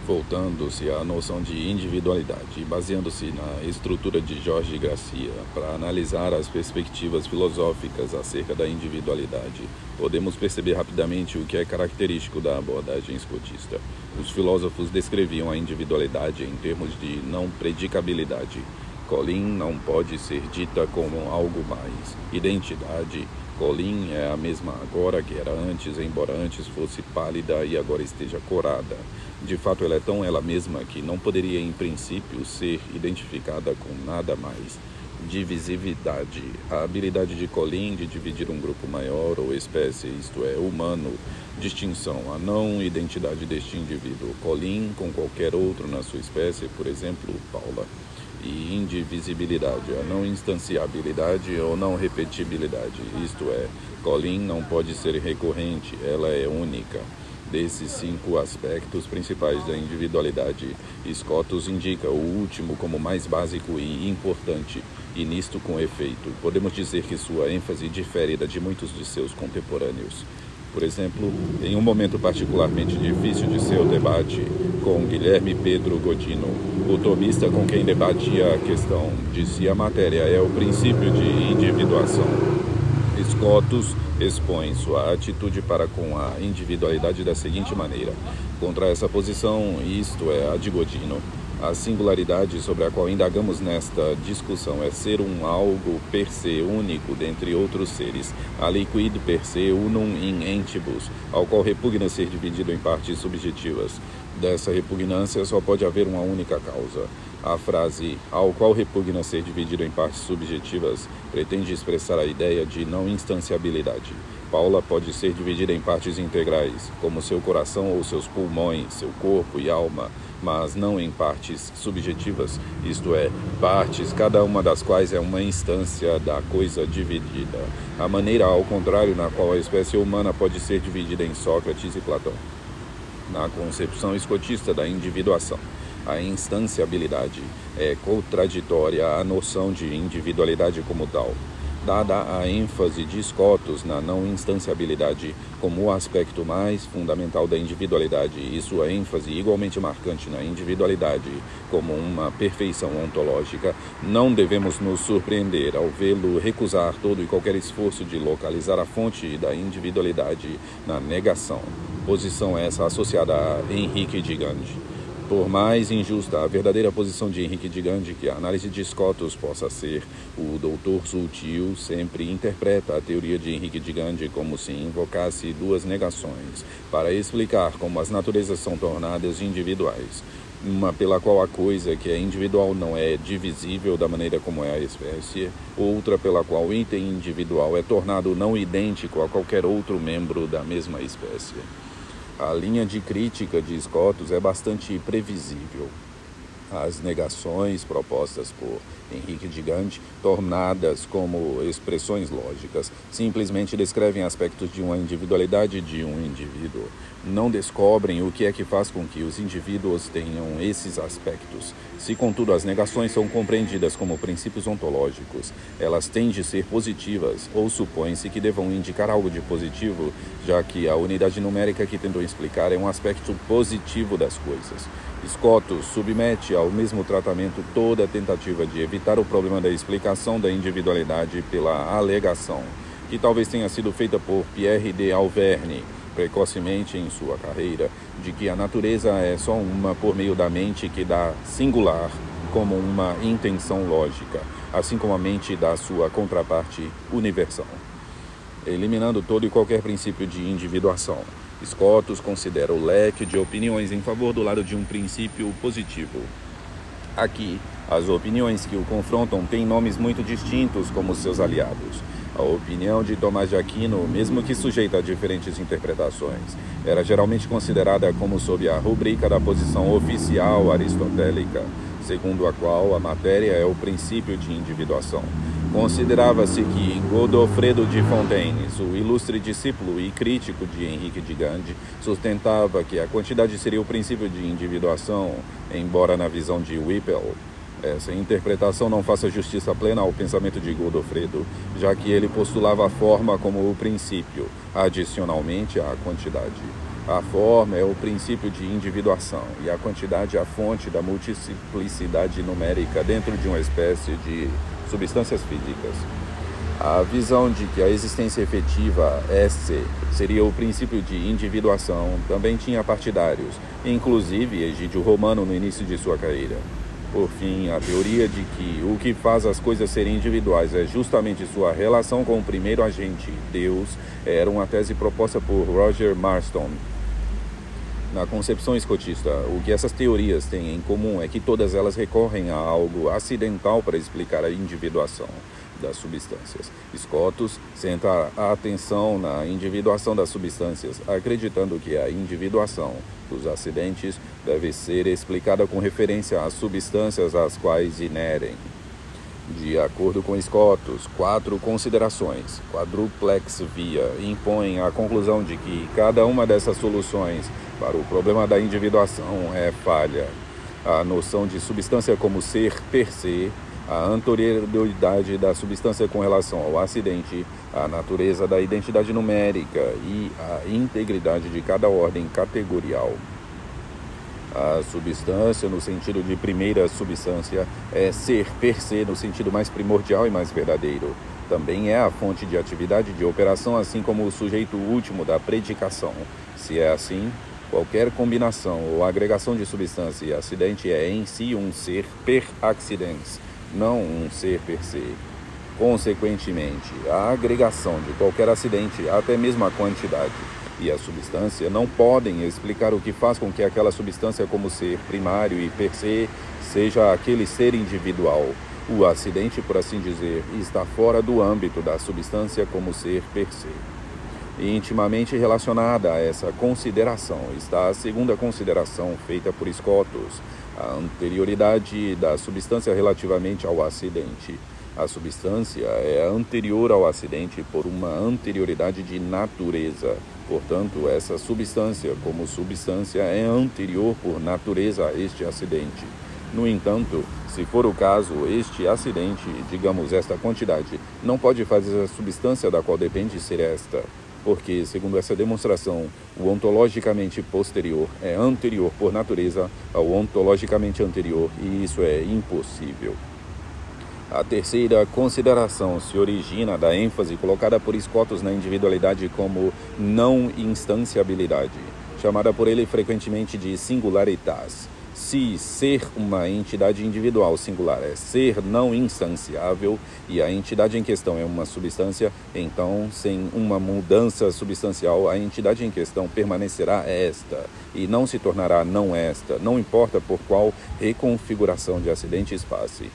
voltando-se à noção de individualidade e baseando-se na estrutura de Jorge Garcia para analisar as perspectivas filosóficas acerca da individualidade, podemos perceber rapidamente o que é característico da abordagem scotista. Os filósofos descreviam a individualidade em termos de não predicabilidade. Colin não pode ser dita como algo mais. Identidade. Colin é a mesma agora que era antes, embora antes fosse pálida e agora esteja corada. De fato, ela é tão ela mesma que não poderia, em princípio, ser identificada com nada mais. Divisividade. A habilidade de Colin de dividir um grupo maior ou espécie, isto é, humano. Distinção. A não identidade deste indivíduo. Colin com qualquer outro na sua espécie, por exemplo, Paula. E indivisibilidade, a não instanciabilidade ou não repetibilidade, isto é, Colin não pode ser recorrente, ela é única. Desses 5 aspectos principais da individualidade, Scotus indica o último como mais básico e importante, e nisto com efeito. Podemos dizer que sua ênfase difere da de muitos de seus contemporâneos. Por exemplo, em um momento particularmente difícil de seu debate com Guilherme Pedro Godino, o tomista com quem debatia a questão de se a matéria é o princípio de individuação, Scotus expõe sua atitude para com a individualidade da seguinte maneira: contra essa posição, isto é, a de Godino, a singularidade sobre a qual indagamos nesta discussão é ser um algo per se único dentre outros seres, aliquid per se unum in entibus, ao qual repugna ser dividido em partes subjetivas. Dessa repugnância só pode haver uma única causa. A frase ao qual repugna ser dividido em partes subjetivas pretende expressar a ideia de não instanciabilidade. Paula pode ser dividida em partes integrais, como seu coração ou seus pulmões, seu corpo e alma, mas não em partes subjetivas, isto é, partes cada uma das quais é uma instância da coisa dividida. A maneira ao contrário na qual a espécie humana pode ser dividida em Sócrates e Platão. Na concepção escotista da individuação, a instanciabilidade é contraditória à noção de individualidade como tal. Dada a ênfase de Scotus na não instanciabilidade como o aspecto mais fundamental da individualidade e sua ênfase igualmente marcante na individualidade como uma perfeição ontológica, não devemos nos surpreender ao vê-lo recusar todo e qualquer esforço de localizar a fonte da individualidade na negação. Posição essa associada a Henrique de Gandhi. Por mais injusta a verdadeira posição de Henrique de Gandhi que a análise de Scotus possa ser, o doutor Sutil sempre interpreta a teoria de Henrique de Gandhi como se invocasse 2 negações para explicar como as naturezas são tornadas individuais. Uma pela qual a coisa que é individual não é divisível da maneira como é a espécie, outra pela qual o item individual é tornado não idêntico a qualquer outro membro da mesma espécie. A linha de crítica de Scotus é bastante previsível. As negações propostas por Henrique de Gandhi, tornadas como expressões lógicas, simplesmente descrevem aspectos de uma individualidade de um indivíduo. Não descobrem o que é que faz com que os indivíduos tenham esses aspectos. Se, contudo, as negações são compreendidas como princípios ontológicos, elas têm de ser positivas, ou supõe-se que devam indicar algo de positivo, já que a unidade numérica que tentam explicar é um aspecto positivo das coisas. Scotus submete ao mesmo tratamento toda a tentativa de evitar o problema da explicação da individualidade pela alegação, que talvez tenha sido feita por Pierre de Alverne, precocemente em sua carreira, de que a natureza é só uma por meio da mente que dá singular como uma intenção lógica, assim como a mente dá sua contraparte universal. Eliminando todo e qualquer princípio de individuação, Scotus considera o leque de opiniões em favor do lado de um princípio positivo. Aqui, as opiniões que o confrontam têm nomes muito distintos como seus aliados. A opinião de Tomás de Aquino, mesmo que sujeita a diferentes interpretações, era geralmente considerada como sob a rubrica da posição oficial aristotélica, segundo a qual a matéria é o princípio de individuação. Considerava-se que Godofredo de Fontaines, o ilustre discípulo e crítico de Henrique de Gandhi, sustentava que a quantidade seria o princípio de individuação, embora na visão de Whipple, essa interpretação não faça justiça plena ao pensamento de Godofredo, já que ele postulava a forma como o princípio, adicionalmente à quantidade. A forma é o princípio de individuação e a quantidade é a fonte da multiplicidade numérica dentro de uma espécie de substâncias físicas. A visão de que a existência efetiva, esse, seria o princípio de individuação também tinha partidários, inclusive Egídio Romano no início de sua carreira. Por fim, a teoria de que o que faz as coisas serem individuais é justamente sua relação com o primeiro agente, Deus, era uma tese proposta por Roger Marston. Na concepção escotista, o que essas teorias têm em comum é que todas elas recorrem a algo acidental para explicar a individuação das substâncias. Scotus centra a atenção na individuação das substâncias, acreditando que a individuação dos acidentes deve ser explicada com referência às substâncias às quais inerem. De acordo com Scotus, 4 considerações, quadruplex via, impõem a conclusão de que cada uma dessas soluções para o problema da individuação é falha. A noção de substância como ser per se, a anterioridade da substância com relação ao acidente, a natureza da identidade numérica e a integridade de cada ordem categorial. A substância, no sentido de primeira substância, é ser per se no sentido mais primordial e mais verdadeiro. Também é a fonte de atividade de operação, assim como o sujeito último da predicação. Se é assim, qualquer combinação ou agregação de substância e acidente é em si um ser per accidens, não um ser per se. Consequentemente, a agregação de qualquer acidente, até mesmo a quantidade, e a substância não podem explicar o que faz com que aquela substância como ser primário e per se seja aquele ser individual. O acidente, por assim dizer, está fora do âmbito da substância como ser per se. Intimamente relacionada a essa consideração está a segunda consideração feita por Scotus, a anterioridade da substância relativamente ao acidente. A substância é anterior ao acidente por uma anterioridade de natureza. Portanto, essa substância, como substância, é anterior por natureza a este acidente. No entanto, se for o caso, este acidente, digamos esta quantidade, não pode fazer a substância da qual depende ser esta, porque, segundo essa demonstração, o ontologicamente posterior é anterior por natureza ao ontologicamente anterior, e isso é impossível. A terceira consideração se origina da ênfase colocada por Scotus na individualidade como não instanciabilidade, chamada por ele frequentemente de singularitas. Se ser uma entidade individual singular é ser não instanciável e a entidade em questão é uma substância, então, sem uma mudança substancial, a entidade em questão permanecerá esta e não se tornará não esta, não importa por qual reconfiguração de acidentes passe.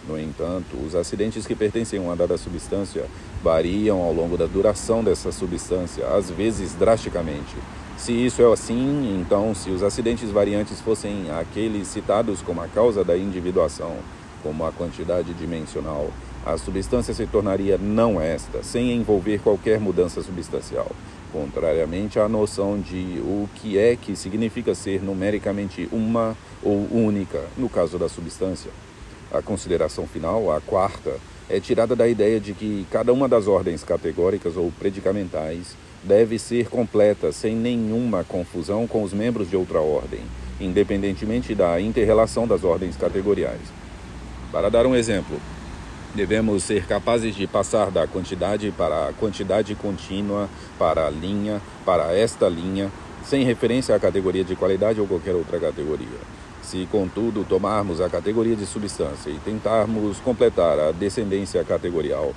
No entanto, os acidentes que pertencem a uma dada substância variam ao longo da duração dessa substância, às vezes drasticamente. Se isso é assim, então, se os acidentes variantes fossem aqueles citados como a causa da individuação, como a quantidade dimensional, a substância se tornaria não esta, sem envolver qualquer mudança substancial, contrariamente à noção de o que é que significa ser numericamente uma ou única, no caso da substância. A consideração final, a quarta, é tirada da ideia de que cada uma das ordens categóricas ou predicamentais deve ser completa sem nenhuma confusão com os membros de outra ordem, independentemente da inter-relação das ordens categoriais. Para dar um exemplo, devemos ser capazes de passar da quantidade para a quantidade contínua, para a linha, para esta linha, sem referência à categoria de qualidade ou qualquer outra categoria. Se, contudo, tomarmos a categoria de substância e tentarmos completar a descendência categorial,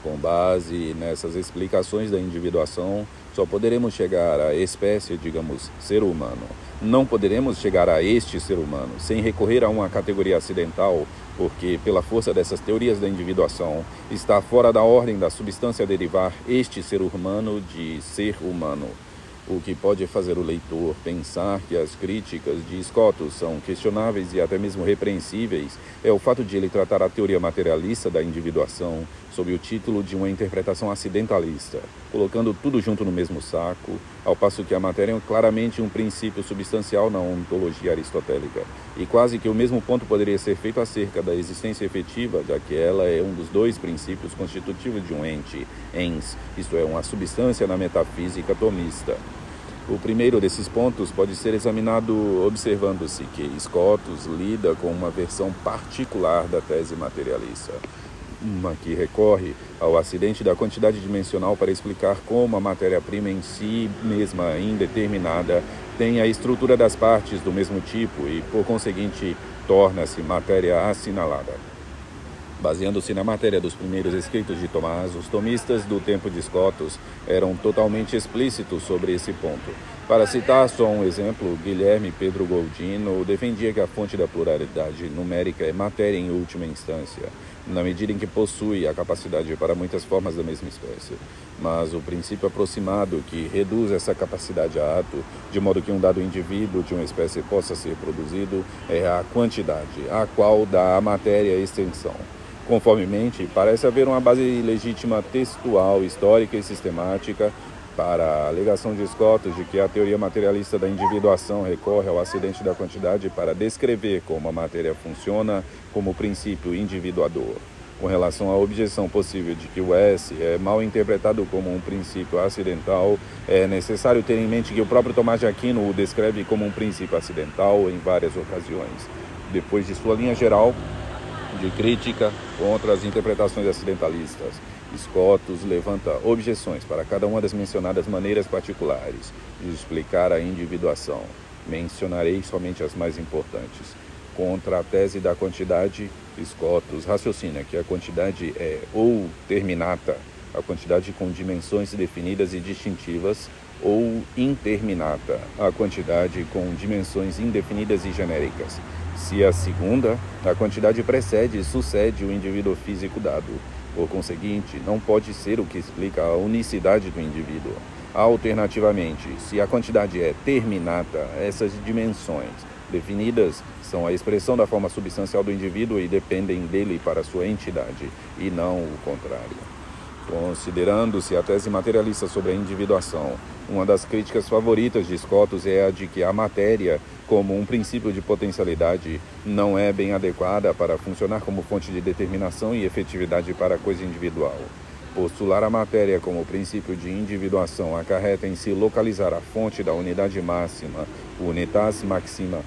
com base nessas explicações da individuação, só poderemos chegar à espécie, digamos, ser humano. Não poderemos chegar a este ser humano sem recorrer a uma categoria acidental, porque, pela força dessas teorias da individuação, está fora da ordem da substância derivar este ser humano de ser humano. O que pode fazer o leitor pensar que as críticas de Scotus são questionáveis e até mesmo repreensíveis é o fato de ele tratar a teoria materialista da individuação sob o título de uma interpretação acidentalista, colocando tudo junto no mesmo saco, ao passo que a matéria é claramente um princípio substancial na ontologia aristotélica. E quase que o mesmo ponto poderia ser feito acerca da existência efetiva, já que ela é um dos dois princípios constitutivos de um ente, ens, isto é, uma substância na metafísica tomista. O primeiro desses pontos pode ser examinado observando-se que Scotus lida com uma versão particular da tese materialista, uma que recorre ao acidente da quantidade dimensional para explicar como a matéria-prima em si mesma indeterminada tem a estrutura das partes do mesmo tipo e, por conseguinte, torna-se matéria assinalada. Baseando-se na matéria dos primeiros escritos de Tomás, os tomistas do tempo de Scotus eram totalmente explícitos sobre esse ponto. Para citar só um exemplo, Guilherme Pedro Goldino defendia que a fonte da pluralidade numérica é matéria em última instância, na medida em que possui a capacidade para muitas formas da mesma espécie. Mas o princípio aproximado que reduz essa capacidade a ato, de modo que um dado indivíduo de uma espécie possa ser produzido, é a quantidade, a qual dá à matéria extensão. Conformemente, parece haver uma base legítima textual, histórica e sistemática para a alegação de Scotus de que a teoria materialista da individuação recorre ao acidente da quantidade para descrever como a matéria funciona como princípio individuador. Com relação à objeção possível de que o S é mal interpretado como um princípio acidental, é necessário ter em mente que o próprio Tomás de Aquino o descreve como um princípio acidental em várias ocasiões. Depois de sua linha geral de crítica contra as interpretações acidentalistas, Scotus levanta objeções para cada uma das mencionadas maneiras particulares de explicar a individuação. Mencionarei somente as mais importantes. Contra a tese da quantidade, Scotus raciocina que a quantidade é ou terminata, a quantidade com dimensões definidas e distintivas, ou interminata, a quantidade com dimensões indefinidas e genéricas. Se a segunda, a quantidade precede e sucede o indivíduo físico dado. Por conseguinte, não pode ser o que explica a unicidade do indivíduo. Alternativamente, se a quantidade é terminata, essas dimensões definidas são a expressão da forma substancial do indivíduo e dependem dele para sua entidade, e não o contrário. Considerando-se a tese materialista sobre a individuação, uma das críticas favoritas de Scotus é a de que a matéria, como um princípio de potencialidade, não é bem adequada para funcionar como fonte de determinação e efetividade para a coisa individual. Postular a matéria como princípio de individuação acarreta em si localizar a fonte da unidade máxima, unitas maxima,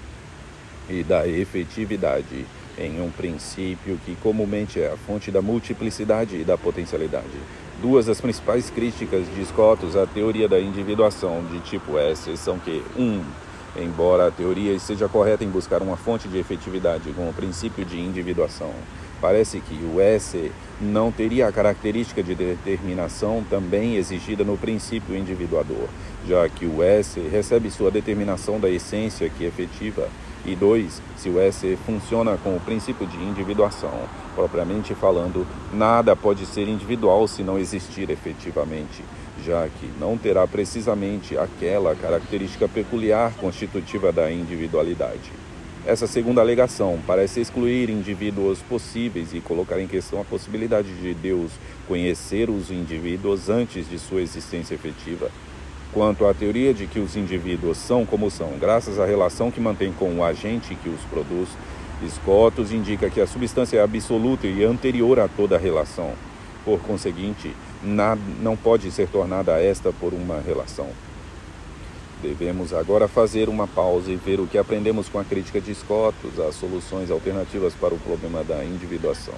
e da efetividade em um princípio que comumente é a fonte da multiplicidade e da potencialidade. Duas das principais críticas de Scotus à teoria da individuação de tipo S são que, embora a teoria esteja correta em buscar uma fonte de efetividade com o princípio de individuação, parece que o S não teria a característica de determinação também exigida no princípio individuador, já que o S recebe sua determinação da essência que é efetiva. E 2, se o S funciona com o princípio de individuação, propriamente falando, nada pode ser individual se não existir efetivamente, já que não terá precisamente aquela característica peculiar constitutiva da individualidade. Essa segunda alegação parece excluir indivíduos possíveis e colocar em questão a possibilidade de Deus conhecer os indivíduos antes de sua existência efetiva. Quanto à teoria de que os indivíduos são como são, graças à relação que mantém com o agente que os produz, Scotus indica que a substância é absoluta e anterior a toda relação. Por conseguinte, não pode ser tornada a esta por uma relação. Devemos agora fazer uma pausa e ver o que aprendemos com a crítica de Scotus às soluções alternativas para o problema da individuação.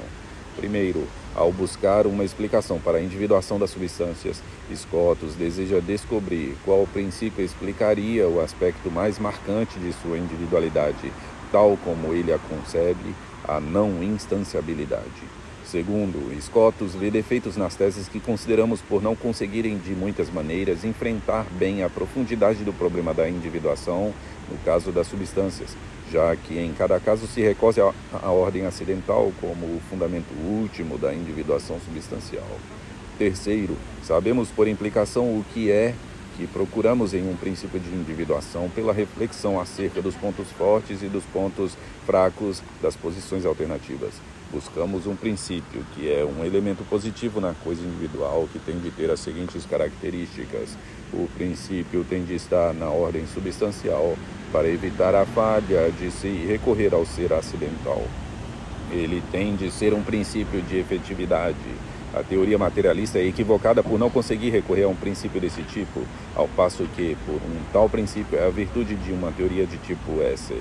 Primeiro, ao buscar uma explicação para a individuação das substâncias, Scotus deseja descobrir qual princípio explicaria o aspecto mais marcante de sua individualidade, tal como ele a concebe, a não instanciabilidade. Segundo, Scotus vê defeitos nas teses que consideramos por não conseguirem de muitas maneiras enfrentar bem a profundidade do problema da individuação no caso das substâncias, já que em cada caso se recorre à ordem acidental como o fundamento último da individuação substancial. Terceiro, sabemos por implicação o que é que procuramos em um princípio de individuação pela reflexão acerca dos pontos fortes e dos pontos fracos das posições alternativas. Buscamos um princípio que é um elemento positivo na coisa individual que tem de ter as seguintes características. O princípio tem de estar na ordem substancial para evitar a falha de se recorrer ao ser acidental. Ele tem de ser um princípio de efetividade A teoria materialista é equivocada por não conseguir recorrer a um princípio desse tipo, ao passo que, por um tal princípio, é a virtude de uma teoria de tipo S.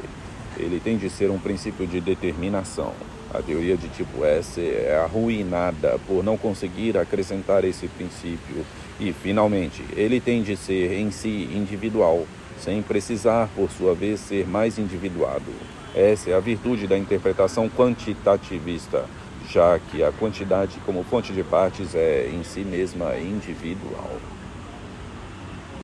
Ele tem de ser um princípio de determinação. A teoria de tipo S é arruinada por não conseguir acrescentar esse princípio. E, finalmente, ele tem de ser em si individual, sem precisar, por sua vez, ser mais individuado. Essa é a virtude da interpretação quantitativista, já que a quantidade como fonte de partes é em si mesma individual.